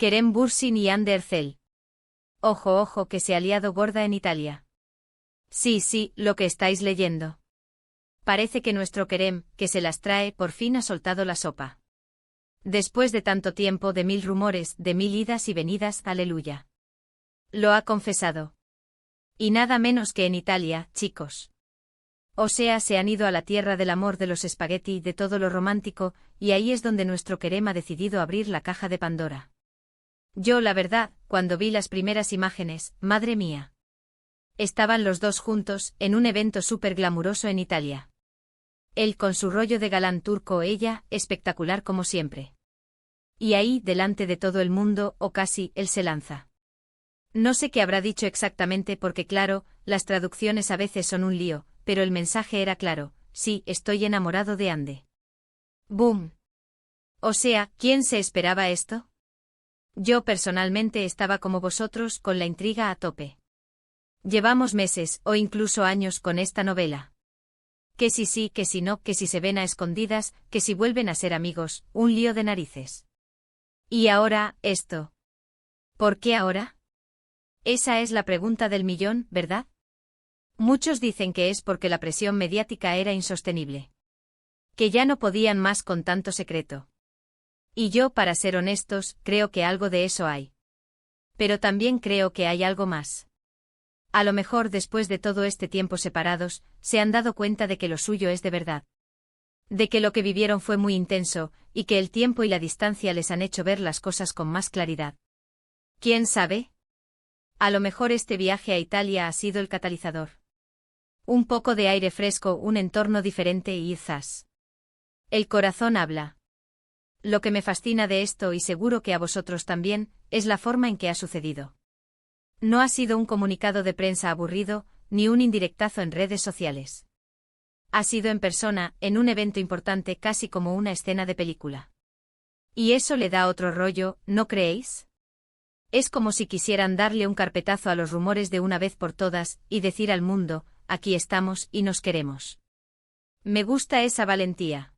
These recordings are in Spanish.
Kerem Bürsin y Hande Erçel. Ojo, ojo, que se ha liado gorda en Italia. Sí, sí, lo que estáis leyendo. Parece que nuestro Kerem, que se las trae, por fin ha soltado la sopa. Después de tanto tiempo, de 1000 rumores, de 1000 idas y venidas, aleluya. Lo ha confesado. Y nada menos que en Italia, chicos. O sea, se han ido a la tierra del amor, de los espagueti, de todo lo romántico, y ahí es donde nuestro Kerem ha decidido abrir la caja de Pandora. Yo, la verdad, cuando vi las primeras imágenes, madre mía. Estaban los dos juntos, en un evento súper glamuroso en Italia. Él con su rollo de galán turco, ella, espectacular como siempre. Y ahí, delante de todo el mundo, o casi, él se lanza. No sé qué habrá dicho exactamente porque claro, las traducciones a veces son un lío, pero el mensaje era claro: sí, estoy enamorado de Hande. ¡Boom! O sea, ¿quién se esperaba esto? Yo personalmente estaba como vosotros, con la intriga a tope. Llevamos meses, o incluso años, con esta novela. Que si sí, que si no, que si se ven a escondidas, que si vuelven a ser amigos, un lío de narices. Y ahora, esto. ¿Por qué ahora? Esa es la pregunta del millón, ¿verdad? Muchos dicen que es porque la presión mediática era insostenible. Que ya no podían más con tanto secreto. Y yo, para ser honestos, creo que algo de eso hay. Pero también creo que hay algo más. A lo mejor después de todo este tiempo separados, se han dado cuenta de que lo suyo es de verdad. De que lo que vivieron fue muy intenso, y que el tiempo y la distancia les han hecho ver las cosas con más claridad. ¿Quién sabe? A lo mejor este viaje a Italia ha sido el catalizador. Un poco de aire fresco, un entorno diferente y quizás. El corazón habla. Lo que me fascina de esto, y seguro que a vosotros también, es la forma en que ha sucedido. No ha sido un comunicado de prensa aburrido, ni un indirectazo en redes sociales. Ha sido en persona, en un evento importante, casi como una escena de película. Y eso le da otro rollo, ¿no creéis? Es como si quisieran darle un carpetazo a los rumores de una vez por todas, y decir al mundo: aquí estamos y nos queremos. Me gusta esa valentía.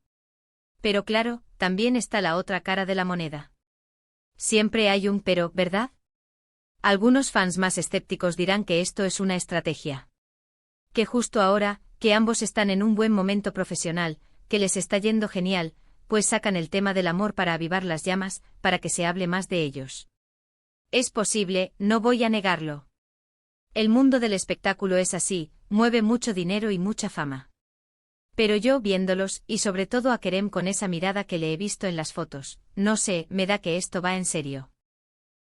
Pero claro, también está la otra cara de la moneda. Siempre hay un pero, ¿verdad? Algunos fans más escépticos dirán que esto es una estrategia. Que justo ahora, que ambos están en un buen momento profesional, que les está yendo genial, pues sacan el tema del amor para avivar las llamas, para que se hable más de ellos. Es posible, no voy a negarlo. El mundo del espectáculo es así, mueve mucho dinero y mucha fama. Pero yo, viéndolos, y sobre todo a Kerem con esa mirada que le he visto en las fotos, no sé, me da que esto va en serio.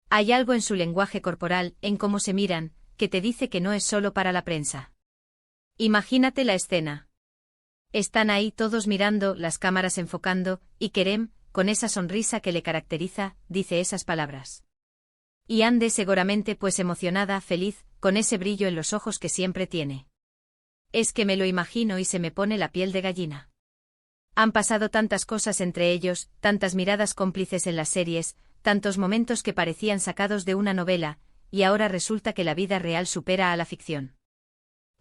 Hay algo en su lenguaje corporal, en cómo se miran, que te dice que no es solo para la prensa. Imagínate la escena. Están ahí todos mirando, las cámaras enfocando, y Kerem, con esa sonrisa que le caracteriza, dice esas palabras. Y Hande seguramente pues emocionada, feliz, con ese brillo en los ojos que siempre tiene. Es que me lo imagino y se me pone la piel de gallina. Han pasado tantas cosas entre ellos, tantas miradas cómplices en las series, tantos momentos que parecían sacados de una novela, y ahora resulta que la vida real supera a la ficción.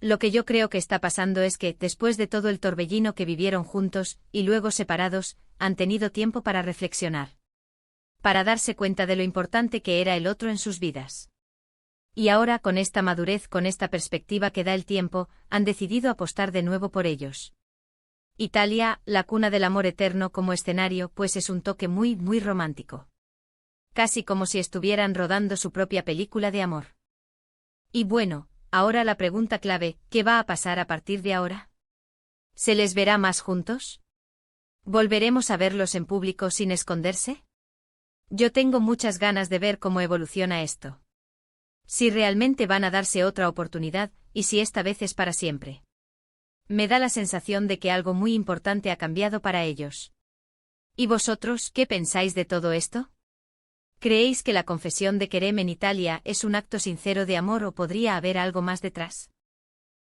Lo que yo creo que está pasando es que, después de todo el torbellino que vivieron juntos, y luego separados, han tenido tiempo para reflexionar. Para darse cuenta de lo importante que era el otro en sus vidas. Y ahora, con esta madurez, con esta perspectiva que da el tiempo, han decidido apostar de nuevo por ellos. Italia, la cuna del amor eterno como escenario, pues es un toque muy, muy romántico. Casi como si estuvieran rodando su propia película de amor. Y bueno, ahora la pregunta clave: ¿qué va a pasar a partir de ahora? ¿Se les verá más juntos? ¿Volveremos a verlos en público sin esconderse? Yo tengo muchas ganas de ver cómo evoluciona esto. Si realmente van a darse otra oportunidad, y si esta vez es para siempre. Me da la sensación de que algo muy importante ha cambiado para ellos. ¿Y vosotros, qué pensáis de todo esto? ¿Creéis que la confesión de Kerem en Italia es un acto sincero de amor o podría haber algo más detrás?